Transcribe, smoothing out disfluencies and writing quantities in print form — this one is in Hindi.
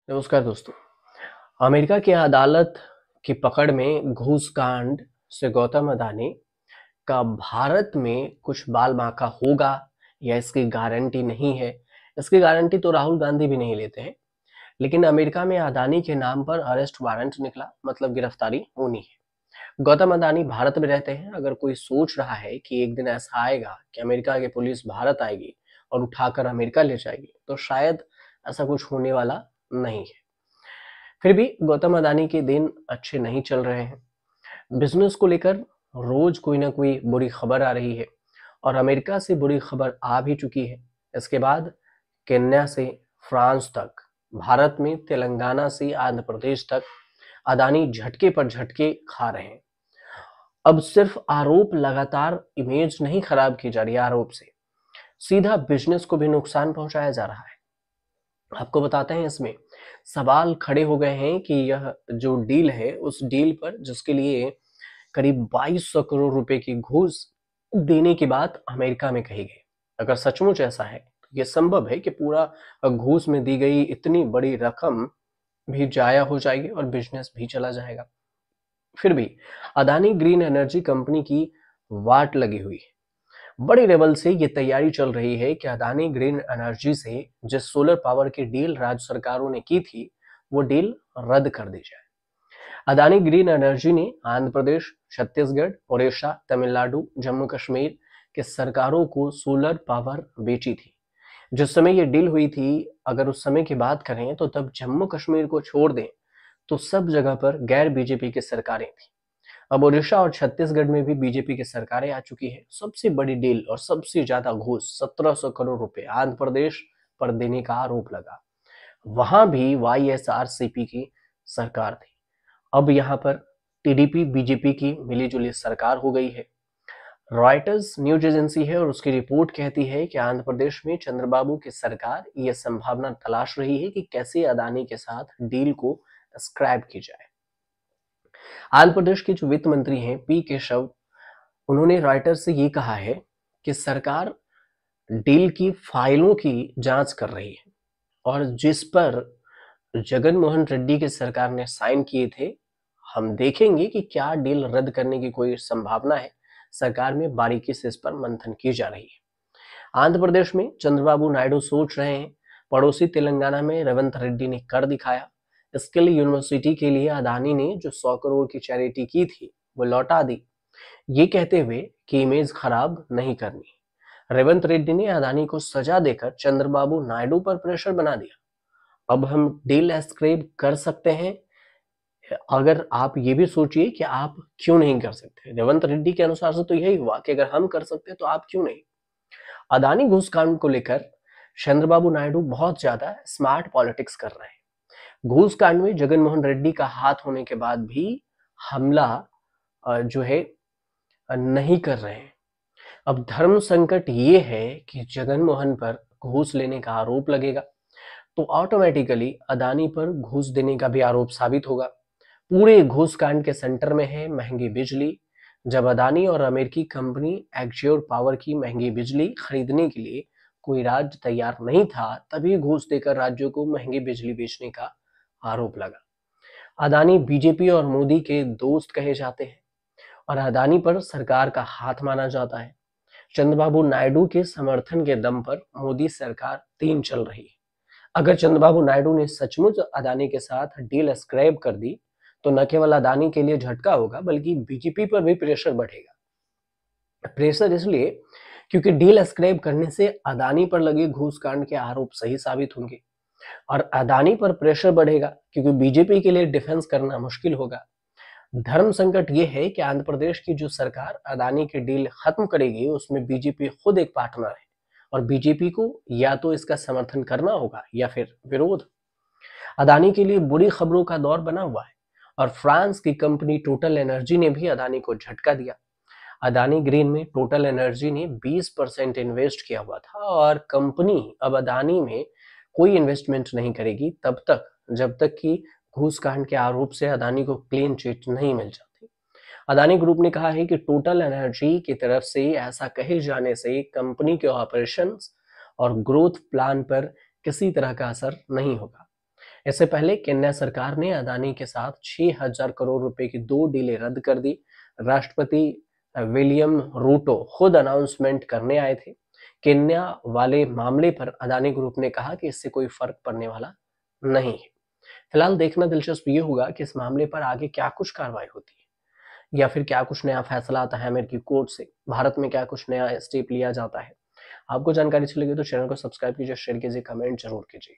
नमस्कार दोस्तों। अमेरिका की अदालत की पकड़ में घूस कांड से गौतम अडानी का भारत में कुछ बाल बांका होगा या इसकी गारंटी नहीं है। इसकी गारंटी तो राहुल गांधी भी नहीं लेते हैं, लेकिन अमेरिका में अडानी के नाम पर अरेस्ट वारंट निकला, मतलब गिरफ्तारी होनी है। गौतम अडानी भारत में रहते हैं। अगर कोई सोच रहा है कि एक दिन ऐसा आएगा कि अमेरिका की पुलिस भारत आएगी और उठाकर अमेरिका ले जाएगी, तो शायद ऐसा कुछ होने वाला नहीं है। फिर भी गौतम अडानी के दिन अच्छे नहीं चल रहे हैं। बिजनेस को लेकर रोज कोई ना कोई बुरी खबर आ रही है और अमेरिका से बुरी खबर आ भी चुकी है। इसके बाद केन्या से फ्रांस तक, भारत में तेलंगाना से आंध्र प्रदेश तक अडानी झटके पर झटके खा रहे हैं। अब सिर्फ आरोप, लगातार इमेज नहीं खराब की जा रही है, आरोप से सीधा बिजनेस को भी नुकसान पहुंचाया जा रहा है। आपको बताते हैं, इसमें सवाल खड़े हो गए हैं कि यह जो डील है, उस डील पर जिसके लिए करीब 2200 करोड़ रुपए की घूस देने की बात अमेरिका में कही गई, अगर सचमुच ऐसा है तो यह संभव है कि पूरा घूस में दी गई इतनी बड़ी रकम भी जाया हो जाएगी और बिजनेस भी चला जाएगा। फिर भी अदानी ग्रीन एनर्जी कंपनी की वाट लगी हुई है। बड़ी लेवल से ये तैयारी चल रही है कि अदानी ग्रीन एनर्जी से जिस सोलर पावर की डील राज्य सरकारों ने की थी, वो डील रद्द कर दी जाए। अदानी ग्रीन एनर्जी ने आंध्र प्रदेश, छत्तीसगढ़, ओडिशा, तमिलनाडु, जम्मू कश्मीर के सरकारों को सोलर पावर बेची थी। जिस समय ये डील हुई थी, अगर उस समय की बात करें तो तब जम्मू कश्मीर को छोड़ दें तो सब जगह पर गैर बीजेपी की सरकारें थी। अब ओडिशा और छत्तीसगढ़ में भी बीजेपी की सरकारें आ चुकी है। सबसे बड़ी डील और सबसे ज्यादा घूस 1700 करोड़ रुपए आंध्र प्रदेश पर देने का आरोप लगा। वहां भी वाईएसआरसीपी की सरकार थी। अब यहाँ पर टीडीपी बीजेपी की मिलीजुली सरकार हो गई है। रॉयटर्स न्यूज एजेंसी है और उसकी रिपोर्ट कहती है कि आंध्र प्रदेश में चंद्रबाबू की सरकार यह संभावना तलाश रही है कि कैसे अदानी के साथ डील को स्क्रैप की जाए। आंध्र प्रदेश के जो वित्त मंत्री हैं पी केशव, उन्होंने रॉयटर्स से ये कहा है कि सरकार डील की फाइलों की जांच कर रही है और जिस पर जगन मोहन रेड्डी की सरकार ने साइन किए थे, हम देखेंगे कि क्या डील रद्द करने की कोई संभावना है। सरकार में बारीकी से इस पर मंथन की जा रही है। आंध्र प्रदेश में चंद्रबाबू नायडू सोच रहे हैं। पड़ोसी तेलंगाना में रेवंत रेड्डी ने कर दिखाया। स्किल यूनिवर्सिटी के लिए अदानी ने जो 100 करोड़ की चैरिटी की थी, वो लौटा दी, ये कहते हुए कि इमेज खराब नहीं करनी। रेवंत रेड्डी ने अदानी को सजा देकर चंद्रबाबू नायडू पर प्रेशर बना दिया। अब हम डील स्क्रैप कर सकते हैं। अगर आप ये भी सोचिए कि आप क्यों नहीं कर सकते। रेवंत रेड्डी के अनुसार से तो यही हुआ कि अगर हम कर सकते हैं तो आप क्यों नहीं। अदानी घूस कांड को लेकर चंद्रबाबू नायडू बहुत ज्यादा स्मार्ट पॉलिटिक्स कर रहे हैं। घूस कांड में जगन मोहन रेड्डी का हाथ होने के बाद भी हमला जो है नहीं कर रहे हैं। अब धर्म संकट ये है कि जगन मोहन पर घूस लेने का आरोप लगेगा तो ऑटोमेटिकली अदानी पर घूस देने का भी आरोप साबित होगा। पूरे घूस कांड के सेंटर में है महंगी बिजली। जब अदानी और अमेरिकी कंपनी एक्श्योर पावर की महंगी बिजली खरीदने के लिए कोई राज्य तैयार नहीं था, तभी घूस देकर राज्यों को महंगी बिजली बेचने का आरोप लगा। अदानी बीजेपी और मोदी के दोस्त कहे जाते हैं और अदानी पर सरकार का हाथ माना जाता है। चंद्रबाबू नायडू के समर्थन के दम पर मोदी सरकार 3 चल रही है। अगर चंद्रबाबू नायडू ने सचमुच अदानी के साथ डील स्क्रैप कर दी तो न केवल अदानी के लिए झटका होगा, बल्कि बीजेपी पर भी प्रेशर बढ़ेगा। प्रेशर इसलिए क्योंकि डील स्क्रैप करने से अदानी पर लगे घूस कांड के आरोप सही साबित होंगे और अदानी पर प्रेशर बढ़ेगा क्योंकि बीजेपी के लिए डिफेंस करना मुश्किल होगा। धर्म संकट ये है कि आंध्र प्रदेश की जो सरकार अदानी की डील खत्म करेगी, उसमें बीजेपी खुद एक पार्टनर है और बीजेपी को या तो इसका समर्थन करना होगा या फिर विरोध। अदानी के लिए बुरी खबरों का दौर बना हुआ है और फ्रांस की कंपनी टोटल एनर्जी ने भी अदानी को झटका दिया। अदानी ग्रीन में टोटल एनर्जी ने 20% इन्वेस्ट किया हुआ था और कंपनी अब अदानी में कोई इन्वेस्टमेंट नहीं करेगी तब तक जब तक कि घूस कांड के आरोप से अदानी को क्लीन चिट नहीं मिल जाती। अदानी ग्रुप ने कहा है कि टोटल एनर्जी की तरफ से ऐसा कहे जाने से कंपनी के ऑपरेशंस और ग्रोथ प्लान पर किसी तरह का असर नहीं होगा। इससे पहले केन्या सरकार ने अदानी के साथ 6,000 करोड़ रुपए की 2 डीलें रद्द कर दी। राष्ट्रपति विलियम रूटो खुद अनाउंसमेंट करने आए थे। केन्या वाले मामले पर अदानी ग्रुप ने कहा कि इससे कोई फर्क पड़ने वाला नहीं है। फिलहाल देखना दिलचस्प ये होगा कि इस मामले पर आगे क्या कुछ कार्रवाई होती है या फिर क्या कुछ नया फैसला आता है अमेरिकी कोर्ट से, भारत में क्या कुछ नया स्टेप लिया जाता है। आपको जानकारी अच्छी लगी तो चैनल को सब्सक्राइब कीजिए, शेयर कीजिए, कमेंट जरूर कीजिए।